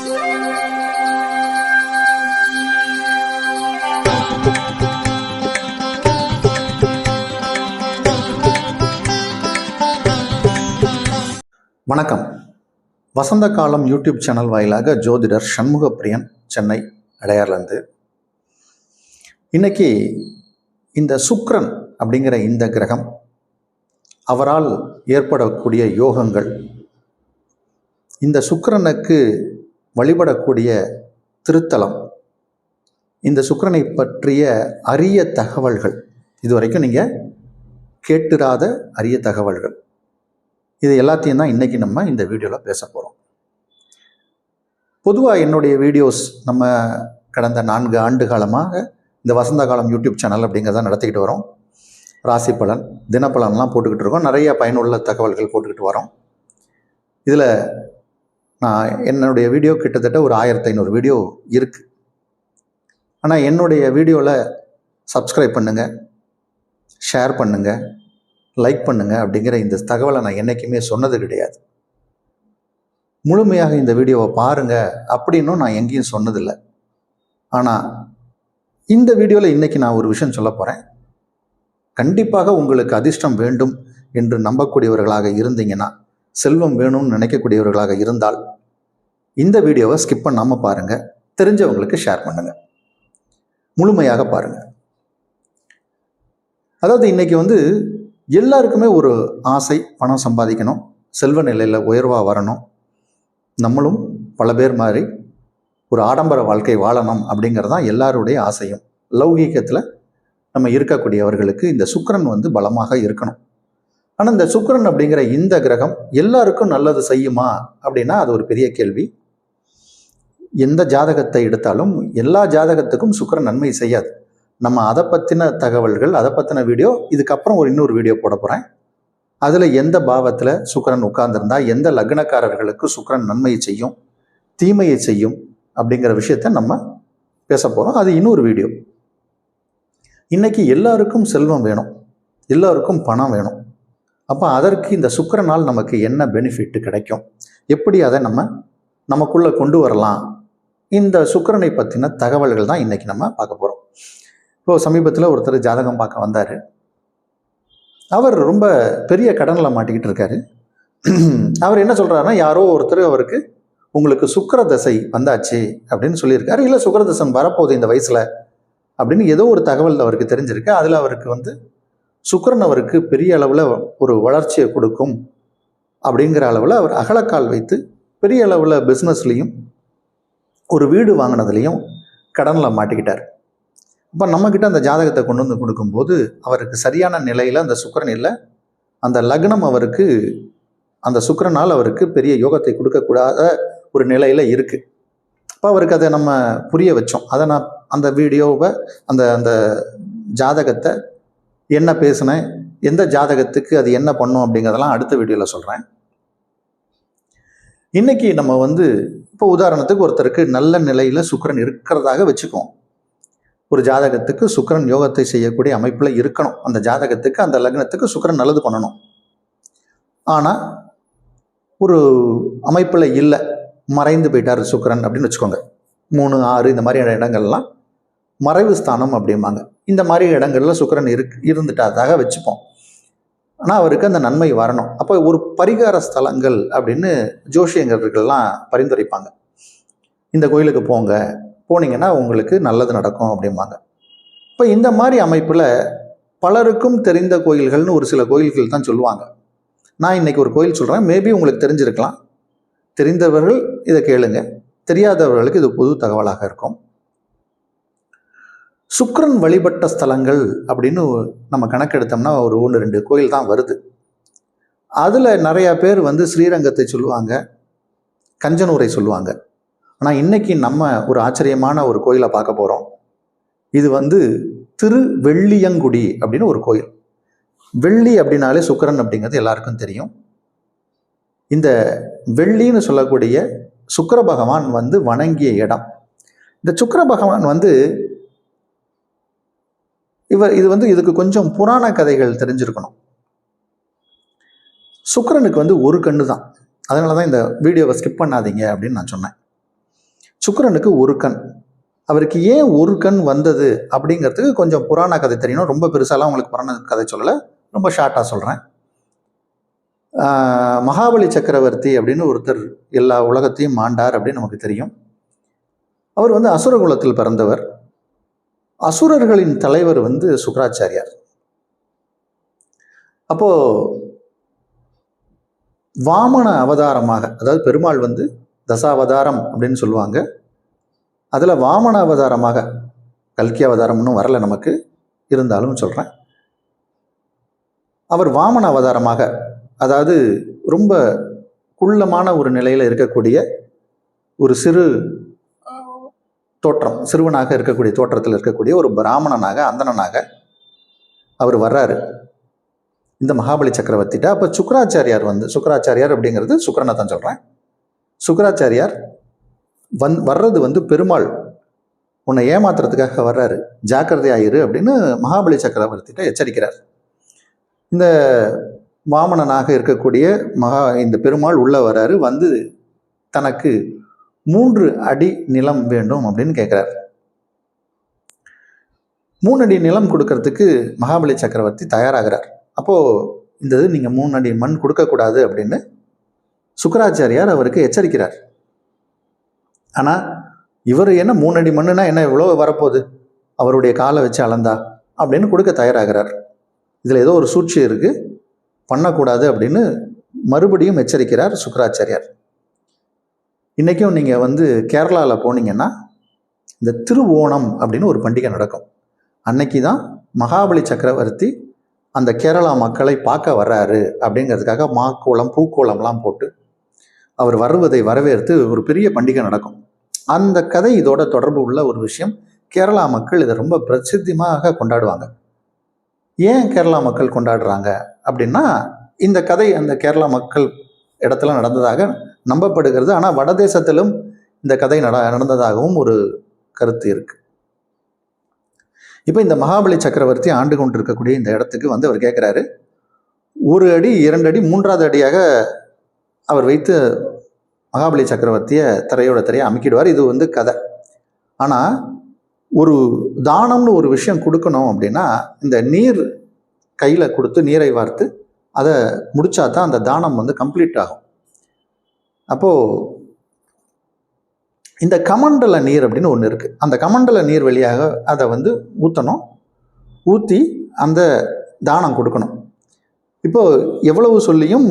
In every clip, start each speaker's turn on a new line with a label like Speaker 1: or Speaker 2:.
Speaker 1: வணக்கம். வசந்த காலம் YouTube channel வாயிலாக ஜோதிடர் சண்முகப்பிரியன், சென்னை அடையார்லேருந்து. இன்னைக்கு இந்த சுக்கிரன் அப்படிங்கிற இந்த கிரகம், அவரால் ஏற்படக்கூடிய யோகங்கள், இந்த சுக்கிரனுக்கு வழிபடக்கூடிய திருத்தலம், இந்த சுக்கிரனை பற்றிய அரிய தகவல்கள், இதுவரைக்கும் நீங்கள் கேட்டிராத அரிய தகவல்கள், இது எல்லாத்தையும் தான் இன்றைக்கி நம்ம இந்த வீடியோவில் பேச போகிறோம். பொதுவாக என்னுடைய வீடியோஸ் நம்ம கடந்த 4 ஆண்டு காலமாக இந்த வசந்த காலம் யூடியூப் சேனல் அப்படிங்கிறத நடத்திக்கிட்டு வரோம். ராசி பலன், தினப்பலன்லாம் போட்டுக்கிட்டு இருக்கோம். நிறைய பயனுள்ள தகவல்கள் போட்டுக்கிட்டு வரோம். இதில் நான் என்னுடைய வீடியோ கிட்டத்தட்ட ஒரு 1500 வீடியோ இருக்குது. ஆனால் என்னுடைய வீடியோவில் சப்ஸ்கிரைப் பண்ணுங்கள், ஷேர் பண்ணுங்கள், லைக் பண்ணுங்கள் அப்படிங்கிற இந்த தகவலை நான் என்றைக்குமே சொன்னது கிடையாது. முழுமையாக இந்த வீடியோவை பாருங்கள் அப்படின்னும் நான் எங்கேயும் சொன்னதில்லை. ஆனால் இந்த வீடியோவில் இன்றைக்கி நான் ஒரு விஷயம் சொல்ல போகிறேன். கண்டிப்பாக உங்களுக்கு அதிர்ஷ்டம் வேண்டும் என்று நம்பக்கூடியவர்களாக இருந்தீங்கன்னா, செல்வம் வேணும்னு நினைக்கக்கூடியவர்களாக இருந்தால் இந்த வீடியோவை ஸ்கிப் பண்ணாமல் பாருங்கள். தெரிஞ்சவங்களுக்கு ஷேர் பண்ணுங்கள். முழுமையாக பாருங்கள். அதாவது இன்றைக்கி எல்லாருக்குமே ஒரு ஆசை, பணம் சம்பாதிக்கணும், செல்வ நிலையில் உயர்வாக வரணும், நம்மளும் பல பேர் மாதிரி ஒரு ஆடம்பர வாழ்க்கை வாழணும் அப்படிங்கிறது தான் எல்லாருடைய ஆசையும். லௌகீகத்தில் நம்ம இருக்கக்கூடியவர்களுக்கு இந்த சுக்கிரன் பலமாக இருக்கணும். ஆனால் இந்த சுக்கிரன் அப்படிங்கிற இந்த கிரகம் எல்லாருக்கும் நல்லது செய்யுமா அப்படின்னா அது ஒரு பெரிய கேள்வி. எந்த ஜாதகத்தை எடுத்தாலும் எல்லா ஜாதகத்துக்கும் சுக்கிரன் நன்மை செய்யாது. நம்ம அதை பற்றின தகவல்கள், அதை பற்றின வீடியோ இதுக்கப்புறம் இன்னொரு வீடியோ போட போகிறேன். அதில் எந்த பாவத்தில் சுக்கிரன் உட்கார்ந்துருந்தா எந்த லக்னக்காரர்களுக்கு சுக்கிரன் நன்மையை செய்யும், தீமையை செய்யும் அப்படிங்கிற விஷயத்த நம்ம பேச போகிறோம். அது இன்னொரு வீடியோ. இன்னைக்கு எல்லாருக்கும் செல்வம் வேணும், எல்லாருக்கும் பணம் வேணும். அப்போ அதற்கு இந்த சுக்கிரனால் நமக்கு என்ன பெனிஃபிட் கிடைக்கும், எப்படி அதை நமக்குள்ளே கொண்டு வரலாம், இந்த சுக்கிரனை பற்றின தகவல்கள் தான் இன்றைக்கி நம்ம பார்க்க போகிறோம். இப்போ சமீபத்தில் ஒருத்தர் ஜாதகம் பார்க்க வந்தார். அவர் ரொம்ப பெரிய கடனில் மாட்டிக்கிட்டு இருக்காரு. அவர் என்ன சொல்கிறாருன்னா, யாரோ ஒருத்தர் அவருக்கு உங்களுக்கு சுக்கிர தசை வந்தாச்சு அப்படின்னு சொல்லியிருக்காரு. இல்லை சுக்கிர தசை வரப்போகுது இந்த வயசில் அப்படின்னு ஏதோ ஒரு தகவல் அவருக்கு தெரிஞ்சிருக்கு. அதில் அவருக்கு சுக்கிரன் அவருக்கு பெரிய அளவில் ஒரு வளர்ச்சியை கொடுக்கும் அப்படிங்கிற அளவில் அவர் அகலக்கால் வைத்து பெரிய அளவில் பிஸ்னஸ்லேயும் ஒரு வீடு வாங்கினதுலேயும் கடனில் மாட்டிக்கிட்டார். இப்போ நம்மக்கிட்ட அந்த ஜாதகத்தை கொண்டு கொடுக்கும்போது அவருக்கு சரியான நிலையில் அந்த சுக்கிரன் இல்லை, அந்த லக்னம் அவருக்கு அந்த சுக்கிரனால் அவருக்கு பெரிய யோகத்தை கொடுக்கக்கூடாத ஒரு நிலையில் இருக்குது. அப்போ அவருக்கு அதை நம்ம புரிய வச்சோம். அதை நான் அந்த வீடியோவை அந்த அந்த ஜாதகத்தை என்ன பேசினேன், எந்த ஜாதகத்துக்கு அது என்ன பண்ணும் அப்படிங்கிறதெல்லாம் அடுத்த வீடியோவில் சொல்கிறேன். இன்றைக்கி நம்ம இப்போ உதாரணத்துக்கு ஒருத்தருக்கு நல்ல நிலையில் சுக்கிரன் இருக்கிறதாக வச்சுக்குவோம். ஒரு ஜாதகத்துக்கு சுக்கிரன் யோகத்தை செய்யக்கூடிய அமைப்பில் இருக்கணும். அந்த ஜாதகத்துக்கு அந்த லக்னத்துக்கு சுக்கிரன் நல்லது பண்ணணும். ஆனால் ஒரு அமைப்பில் இல்லை, மறைந்து போயிட்டார் சுக்கிரன் அப்படின்னு வச்சுக்கோங்க. 3, 6 இந்த மாதிரியான இடங்கள்லாம் மறைவு ஸ்தானம் அப்படிம்பாங்க. இந்த மாதிரி இடங்கள்ல சுக்கிரன் இருந்துட்டாதாக வச்சுப்போம். ஆனால் அவருக்கு அந்த நன்மை வரணும். அப்போ ஒரு பரிகார ஸ்தலங்கள் அப்படின்னு ஜோசியங்கர்கள்லாம் பரிந்துரைப்பாங்க. இந்த கோயிலுக்கு போங்க, போனீங்கன்னா உங்களுக்கு நல்லது நடக்கும் அப்படிம்பாங்க. இப்போ இந்த மாதிரி அமைப்பில் பலருக்கும் தெரிந்த கோயில்கள்னு ஒரு சில கோயில்கள் தான் சொல்லுவாங்க. நான் இன்றைக்கி ஒரு கோயில் சொல்கிறேன், மேபி உங்களுக்கு தெரிஞ்சிருக்கலாம். தெரிந்தவர்கள் இதை கேளுங்க, தெரியாதவர்களுக்கு இது புது தகவலாக இருக்கும். சுக்கிரன் வழிபட்ட ஸ்தலங்கள் அப்படின்னு நம்ம கணக்கெடுத்தோம்னா ஒரு 1-2 கோயில் தான் வருது. அதில் நிறையா பேர் ஸ்ரீரங்கத்தை சொல்லுவாங்க, கஞ்சனூரை சொல்லுவாங்க. ஆனால் இன்றைக்கி நம்ம ஒரு ஆச்சரியமான ஒரு கோயிலை பார்க்க போகிறோம். இது திருவெள்ளியங்குடி அப்படின்னு ஒரு கோயில். வெள்ளி அப்படின்னாலே சுக்கிரன் அப்படிங்கிறது எல்லாருக்கும் தெரியும். இந்த வெள்ளின்னு சொல்லக்கூடிய சுக்கிர பகவான் வணங்கிய இடம். இந்த சுக்கிர பகவான் இதுக்கு கொஞ்சம் புராண கதைகள் தெரிஞ்சிருக்கணும். சுக்கிரனுக்கு ஒரு கண்ணு தான். அதனால தான் இந்த வீடியோவை ஸ்கிப் பண்ணாதீங்க அப்படின்னு நான் சொன்னேன். சுக்கிரனுக்கு ஒரு கண். அவருக்கு ஏன் ஒரு கண் வந்தது அப்படிங்கிறதுக்கு கொஞ்சம் புராண கதை தெரியணும். ரொம்ப பெருசாலாம் உங்களுக்கு புராண கதை சொல்லலை, ரொம்ப ஷார்ட்டாக சொல்கிறேன். மகாபலி சக்கரவர்த்தி அப்படின்னு ஒருத்தர் எல்லா உலகத்தையும் ஆண்டார் அப்படின்னு நமக்கு தெரியும். அவர் வந்து அசுர குலத்தில் பிறந்தவர். அசுரர்களின் தலைவர் வந்து சுக்கிராச்சாரியார். அப்போ வாமன அவதாரமாக, அதாவது பெருமாள் வந்து தசாவதாரம் அப்படின்னு சொல்லுவாங்க, அதில் வாமன அவதாரமாக, கல்கி அவதாரம்னு வரல நமக்கு, இருந்தாலும் சொல்கிறேன். அவர் வாமன அவதாரமாக, அதாவது ரொம்ப குள்ளமான ஒரு நிலையில் இருக்கக்கூடிய ஒரு சிறு தோற்றம், சிறுவனாக இருக்கக்கூடிய தோற்றத்தில் இருக்கக்கூடிய ஒரு பிராமணனாக, அந்தணனாக அவர் வர்றாரு இந்த மகாபலி சக்கரவர்த்திட்ட. அப்போ சுக்கிராச்சாரியார் வந்து, சுக்கிராச்சாரியார் அப்படிங்கிறது சுக்கிரனை தான் சொல்கிறேன், சுக்கிராச்சாரியார் வர்றது வந்து பெருமாள் உன்னை ஏமாத்துறதுக்காக வர்றாரு, ஜாக்கிரதையாயிரு அப்படின்னு மகாபலி சக்கரவர்த்திட்ட எச்சரிக்கிறார். இந்த வாமனனாக இருக்கக்கூடிய இந்த பெருமாள் உள்ள வர்றாரு, வந்து தனக்கு 3 அடி நிலம் வேண்டும் அப்படின்னு கேட்குறார். 3 அடி நிலம் கொடுக்கறதுக்கு மகாபலி சக்கரவர்த்தி தயாராகிறார். அப்போது இந்த இது நீங்கள் 3 அடி மண் கொடுக்கக்கூடாது அப்படின்னு சுக்கிராச்சாரியார் அவருக்கு எச்சரிக்கிறார். ஆனால் இவர் என்ன 3 அடி மண்ணுனா என்ன இவ்வளோ வரப்போகுது, அவருடைய காலை வச்சு அளந்தா அப்படின்னு கொடுக்க தயாராகிறார். இதில் ஏதோ ஒரு சூழ்ச்சி இருக்குது, பண்ணக்கூடாது அப்படின்னு மறுபடியும் எச்சரிக்கிறார் சுக்கிராச்சாரியார். இன்றைக்கும் நீங்கள் வந்து கேரளாவில் போனீங்கன்னா இந்த திருவோணம் அப்படின்னு ஒரு பண்டிகை நடக்கும். அன்னைக்கு தான் மகாபலி சக்கரவர்த்தி அந்த கேரளா மக்களை பார்க்க வர்றாரு அப்படிங்கிறதுக்காக மாக்கோளம் பூக்கோளம்லாம் போட்டு அவர் வருவதை வரவேற்று ஒரு பெரிய பண்டிகை நடக்கும். அந்த கதை இதோட தொடர்பு உள்ள ஒரு விஷயம். கேரளா மக்கள் இதை ரொம்ப பிரசித்தமாக கொண்டாடுவாங்க. ஏன் கேரளா மக்கள் கொண்டாடுறாங்க அப்படின்னா, இந்த கதை அந்த கேரளா மக்கள் இடத்துல நடந்ததாக நம்பப்படுகிறது. ஆனால் வடதேசத்திலும் இந்த கதை நடந்ததாகவும் ஒரு கருத்து இருக்கு. இப்போ இந்த மகாபலி சக்கரவர்த்தி ஆண்டு கொண்டு இருக்கக்கூடிய இந்த இடத்துக்கு வந்து அவர் கேட்குறாரு. 1 அடி 2 அடி 3வது அடியாக அவர் வைத்து மகாபலி சக்கரவர்த்தியை தரையோட தரையை அமுக்கிடுவார். இது வந்து கதை. ஆனால் ஒரு தானம்னு ஒரு விஷயம் கொடுக்கணும் அப்படின்னா, இந்த நீர் கையில் கொடுத்து நீரை வார்த்து அதை முடிச்சா தான் அந்த தானம் வந்து கம்ப்ளீட் ஆகும். அப்போது இந்த கமண்டல நீர் அப்படின்னு ஒன்று இருக்குது. அந்த கமண்டல நீர் வழியாக அதை வந்து ஊற்றணும், ஊற்றி அந்த தானம் கொடுக்கணும். இப்போது எவ்வளவு சொல்லியும்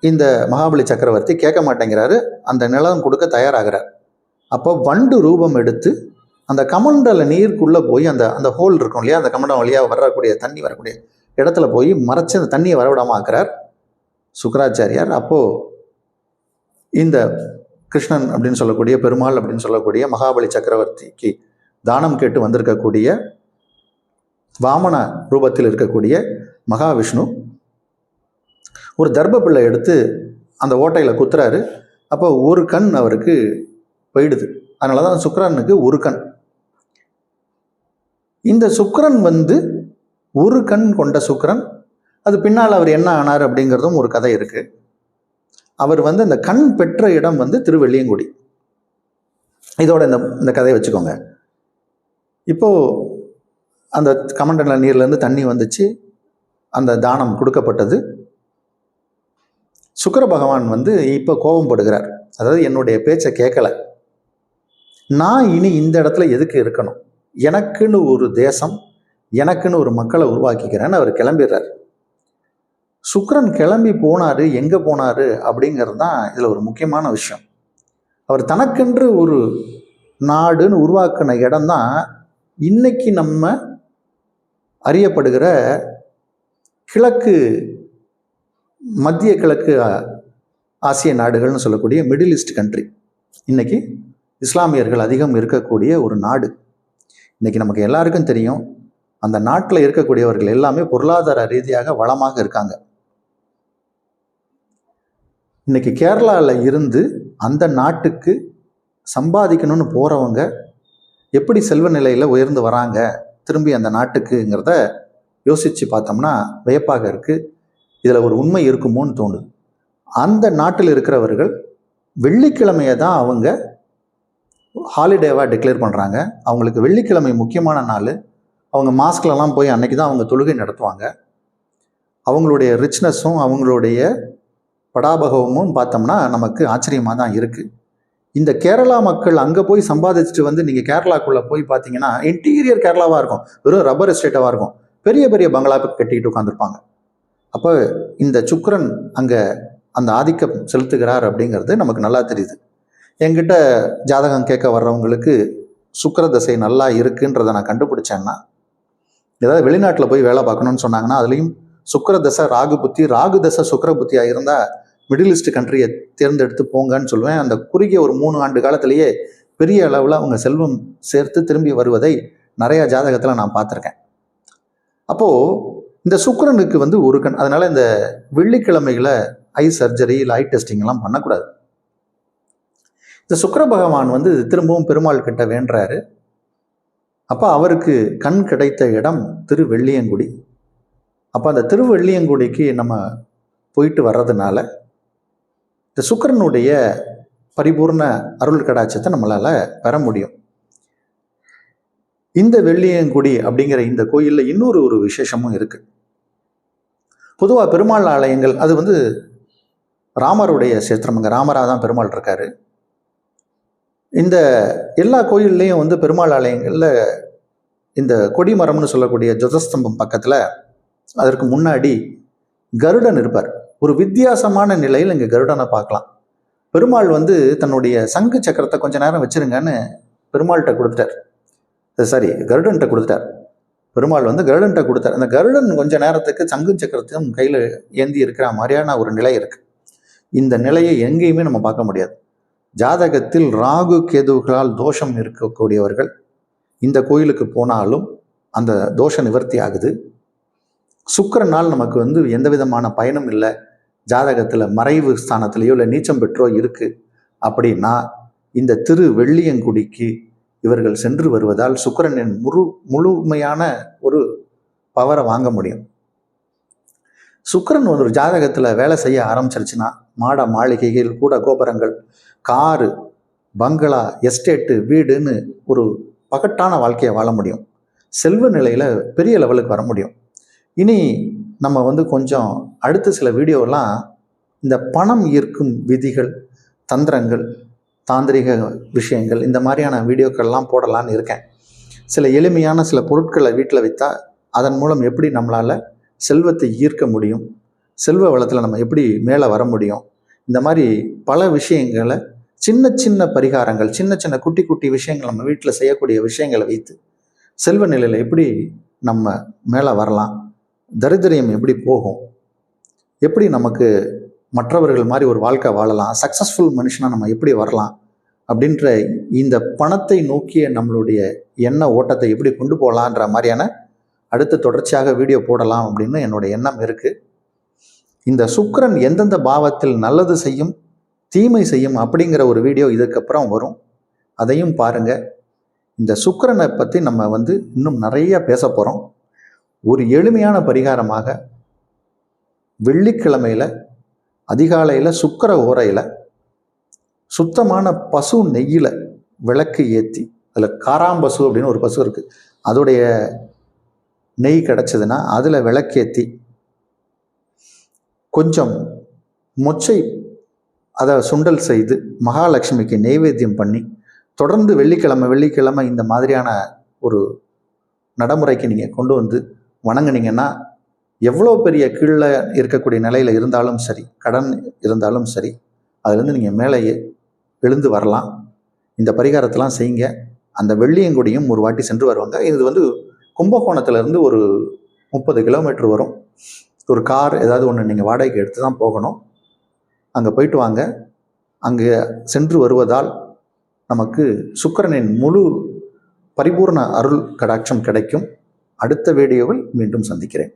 Speaker 1: இந்த மகாபலி சக்கரவர்த்தி கேட்க மாட்டேங்கிறாரு, அந்த நிலம் கொடுக்க தயாராகிறார். அப்போ வண்டு ரூபம் எடுத்து அந்த கமண்டல நீருக்குள்ளே போய் அந்த ஹோல் இருக்கும் இல்லையா, அந்த கமண்டம் வழியாக வரக்கூடிய தண்ணி வரக்கூடிய இடத்துல போய் மறைச்சு அந்த தண்ணியை வரவிடாமல் ஆக்குறார் சுக்கிராச்சாரியார். அப்போது இந்த கிருஷ்ணன் அப்படின்னு சொல்லக்கூடிய, பெருமாள் அப்படின்னு சொல்லக்கூடிய மகாபலி சக்கரவர்த்திக்கு தானம் கேட்டு வந்திருக்கக்கூடிய வாமன ரூபத்தில் இருக்கக்கூடிய மகாவிஷ்ணு ஒரு தர்பப்பிள்ளை எடுத்து அந்த ஓட்டையில் குத்துறாரு. அப்போ ஒரு கண் அவருக்கு போயிடுது. அதனால தான் சுக்கிரனுக்கு ஒரு கண். இந்த சுக்கிரன் வந்து ஒரு கண் கொண்ட சுக்கிரன், அது பின்னால் அவர் என்ன ஆனார் அப்படிங்கிறதும் ஒரு கதை இருக்கு. அவர் வந்து அந்த கண் பெற்ற இடம் வந்து திருவெள்ளியங்குடி. இதோட இந்த கதையை வச்சுக்கோங்க. இப்போ அந்த கமண்டல நீர்லேருந்து தண்ணி வந்துச்சு, அந்த தானம் கொடுக்கப்பட்டது. சுக்கிர பகவான் வந்து இப்போ கோபப்படுகிறார். அதாவது என்னுடைய பேச்சை கேட்கல, நான் இனி இந்த இடத்துல எதுக்கு இருக்கணும், எனக்குன்னு ஒரு தேசம், எனக்குன்னு ஒரு மக்களை உருவாக்கிக்கிறேன்னு அவர் கிளம்பிடுறார். சுக்கிரன் கிளம்பி போனார், எங்கே போனார் அப்படிங்கிறது தான் இதில் ஒரு முக்கியமான விஷயம். அவர் தனக்கென்று ஒரு நாடுன்னு உருவாக்கின இடம்தான் இன்னைக்கு நம்ம அறியப்படுகிற கிழக்கு, மத்திய கிழக்கு ஆசிய நாடுகள்னு சொல்லக்கூடிய மிடில் ஈஸ்ட் கண்ட்ரி. இன்னைக்கு இஸ்லாமியர்கள் அதிகம் இருக்கக்கூடிய ஒரு நாடு. இன்னைக்கு நமக்கு எல்லாருக்கும் தெரியும், அந்த நாட்டில் இருக்கக்கூடியவர்கள் எல்லாமே பொருளாதார ரீதியாக வளமாக இருக்காங்க. இன்னைக்கு கேரளாவில் இருந்து அந்த நாட்டுக்கு சம்பாதிக்கணும்னு போகிறவங்க எப்படி செல்வ நிலையில் உயர்ந்து வராங்க திரும்பி அந்த நாட்டுக்குங்கிறத யோசித்து பார்த்தோம்னா வியப்பாக இருக்குது. இதில் ஒரு உண்மை இருக்குமோன்னு தோணுது. அந்த நாட்டில் இருக்கிறவர்கள் வெள்ளிக்கிழமையை தான் அவங்க ஹாலிடேவாக டிக்ளேர் பண்ணுறாங்க. அவங்களுக்கு வெள்ளிக்கிழமை முக்கியமான நாள். அவங்க மாஸ்க்லலாம் போய் அன்னைக்கு தான் அவங்க தொழுகை நடத்துவாங்க. அவங்களுடைய ரிச்னஸும் அவங்களுடைய படாபகமும் பார்த்தோம்னா நமக்கு ஆச்சரியமாக தான் இருக்குது. இந்த கேரளா மக்கள் அங்கே போய் சம்பாதிச்சுட்டு வந்து நீங்கள் கேரளாக்குள்ளே போய் பார்த்தீங்கன்னா இன்டீரியர் கேரளாவாக இருக்கும், வெறும் ரப்பர் எஸ்டேட்டாக இருக்கும், பெரிய பெரிய பங்களாவுக்கு கட்டிக்கிட்டு உட்காந்துருப்பாங்க. அப்போ இந்த சுக்கிரன் அங்கே அந்த ஆதிக்கம் செலுத்துகிறார் அப்படிங்கிறது நமக்கு நல்லா தெரியுது. என்கிட்ட ஜாதகம் கேட்க வர்றவங்களுக்கு சுக்கிர தசை நல்லா இருக்குன்றதை நான் கண்டுபிடிச்சேன்னா, ஏதாவது வெளிநாட்டில் போய் வேலை பார்க்கணும்னு சொன்னாங்கன்னா அதுலேயும் சுக்கிர தசை ராகு புத்தி, ராகு தசை சுக்கிர புத்தியாக இருந்தால் மிடில் ஈஸ்ட் கண்ட்ரியை தேர்ந்தெடுத்து போங்கன்னு சொல்லுவேன். அந்த குறுகிய ஒரு 3 ஆண்டு காலத்திலேயே பெரிய அளவில் அவங்க செல்வம் சேர்த்து திரும்பி வருவதை நிறையா ஜாதகத்தில் நான் பார்த்துருக்கேன். அப்போது இந்த சுக்கிரனுக்கு வந்து ஒரு கண், அதனால் இந்த வெள்ளிக்கிழமைகளை ஐ சர்ஜரி இல்லை ஐ டெஸ்டிங்லாம் பண்ணக்கூடாது. இந்த சுக்கிர பகவான் வந்து திரும்பவும் பெருமாள் கிட்ட வேண்டுறாரு. அப்போ அவருக்கு கண் கிடைத்த இடம் திருவெள்ளியங்குடி. அப்போ அந்த திருவெள்ளியங்குடிக்கு நம்ம போயிட்டு வர்றதுனால இந்த சுக்கிரனுடைய பரிபூர்ண அருள் கடாட்சத்தை நம்மளால் பெற முடியும். இந்த வெள்ளியங்குடி அப்படிங்கிற இந்த கோயிலில் இன்னொரு ஒரு விசேஷமும் இருக்குது. பொதுவாக பெருமாள் ஆலயங்கள் அது வந்து ராமருடைய சேத்திரம், அங்கே ராமராக தான் பெருமாள் இருக்காரு. இந்த எல்லா கோயில்லையும் வந்து பெருமாள் ஆலயங்களில் இந்த கொடிமரம்னு சொல்லக்கூடிய ஜொதஸ்தம்பம் பக்கத்தில் அதற்கு முன்னாடி கருடன் இருப்பார். ஒரு வித்தியாசமான நிலையில் இங்கே கருடனை பார்க்கலாம். பெருமாள் வந்து தன்னுடைய சங்கு சக்கரத்தை கொஞ்ச நேரம் வச்சிருங்கன்னு பெருமாள்கிட்ட கொடுத்துட்டார். சாரி, கருடன்கிட்ட கொடுத்துட்டார். பெருமாள் வந்து கருடன்கிட்ட கொடுத்தார். அந்த கருடன் கொஞ்ச நேரத்துக்கு சங்கு சக்கரத்தையும் கையில் ஏந்தி இருக்கிற மாதிரியான ஒரு நிலை இருக்கு. இந்த நிலையை எங்கேயுமே நம்ம பார்க்க முடியாது. ஜாதகத்தில் ராகு கேதுகளால் தோஷம் இருக்கக்கூடியவர்கள் இந்த கோயிலுக்கு போனாலும் அந்த தோஷ நிவர்த்தி ஆகுது. சுக்கிரனால் நமக்கு வந்து எந்த விதமான பயனும் இல்லை, ஜாதகத்தில் மறைவு ஸ்தானத்திலேயோ இல்லை நீச்சம் பெற்றோ இருக்குது அப்படின்னா இந்த திருவெள்ளியங்குடிக்கு இவர்கள் சென்று வருவதால் சுக்கிரனின் முழுமையான ஒரு பவரை வாங்க முடியும். சுக்கிரன் ஒரு ஜாதகத்தில் வேலை செய்ய ஆரம்பிச்சிருச்சுன்னா மாட மாளிகைகள், கூட கோபுரங்கள், காரு, பங்களா, எஸ்டேட்டு, வீடுன்னு ஒரு பகட்டான வாழ்க்கையை வாழ முடியும். செல்வ நிலையில் பெரிய லெவலுக்கு வர முடியும். இனி நம்ம வந்து கொஞ்சம் அடுத்த சில வீடியோலாம் இந்த பணம் ஈர்க்கும் விதிகள், தந்திரங்கள், தாந்திரிக விஷயங்கள், இந்த மாதிரியான வீடியோக்கள்லாம் போடலான்னு இருக்கேன். சில எளிமையான சில பொருட்களை வீட்டில் வைத்தா அதன் மூலம் எப்படி நம்மளால் செல்வத்தை ஈர்க்க முடியும், செல்வ வளத்தில் நம்ம எப்படி மேலே வர முடியும், இந்த மாதிரி பல விஷயங்களை, சின்ன சின்ன பரிகாரங்கள், சின்ன சின்ன குட்டி குட்டி விஷயங்கள், நம்ம வீட்டில் செய்யக்கூடிய விஷயங்களை வைத்து செல்வ நிலையில் எப்படி நம்ம மேலே வரலாம், தரித்திரியம் எப்படி போகும், எப்படி நமக்கு மற்றவர்கள் மாதிரி ஒரு வாழ்க்கை வாழலாம், சக்ஸஸ்ஃபுல் மனுஷனாக நம்ம எப்படி வரலாம் அப்படின்ற இந்த பணத்தை நோக்கிய நம்மளுடைய எண்ண ஓட்டத்தை எப்படி கொண்டு போகலான்ற மாதிரியான அடுத்து தொடர்ச்சியாக வீடியோ போடலாம் அப்படின்னு என்னோட எண்ணம் இருக்குது. இந்த சுக்கிரன் எந்தெந்த பாவத்தில் நல்லது செய்யும், தீமை செய்யும் அப்படிங்கிற ஒரு வீடியோ இதுக்கப்புறம் வரும், அதையும் பாருங்கள். இந்த சுக்கிரனை பற்றி நம்ம வந்து இன்னும் நிறைய பேச போகிறோம். ஒரு எளிமையான பரிகாரமாக வெள்ளிக்கிழமையில் அதிகாலையில் சுக்கிர ஓரையில் சுத்தமான பசு நெய்யில் விளக்கு ஏற்றி, அதில் காராம்பசு அப்படின்னு ஒரு பசு இருக்குது, அதோடைய நெய் கிடச்சதுன்னா அதில் விளக்கேற்றி கொஞ்சம் மொச்சை அதை சுண்டல் செய்து மகாலட்சுமிக்கு நெய்வேத்தியம் பண்ணி தொடர்ந்து வெள்ளிக்கிழமை இந்த மாதிரியான ஒரு நடைமுறைக்கு நீங்கள் கொண்டு வந்து வணங்குனீங்கன்னா எவ்வளோ பெரிய கீழே இருக்கக்கூடிய நிலையில் இருந்தாலும் சரி, கடன் இருந்தாலும் சரி, அதுலேருந்து நீங்கள் மேலே எழுந்து வரலாம். இந்த பரிகாரத்தெல்லாம் செய்யுங்க. அந்த வெள்ளியங்குடியும் ஒரு வாட்டி சென்று வருவாங்க. இது வந்து கும்பகோணத்துலேருந்து ஒரு 30 கிலோமீட்டர் வரும். ஒரு கார் ஏதாவது ஒன்று நீங்கள் வாடகைக்கு எடுத்து தான் போகணும். அங்கே போயிட்டு வாங்க. அங்கே சென்று வருவதால் நமக்கு சுக்கிரனின் முழு பரிபூர்ண அருள் கடாட்சம் கிடைக்கும். அடுத்த வீடியோவில் மீண்டும் சந்திக்கிறேன்.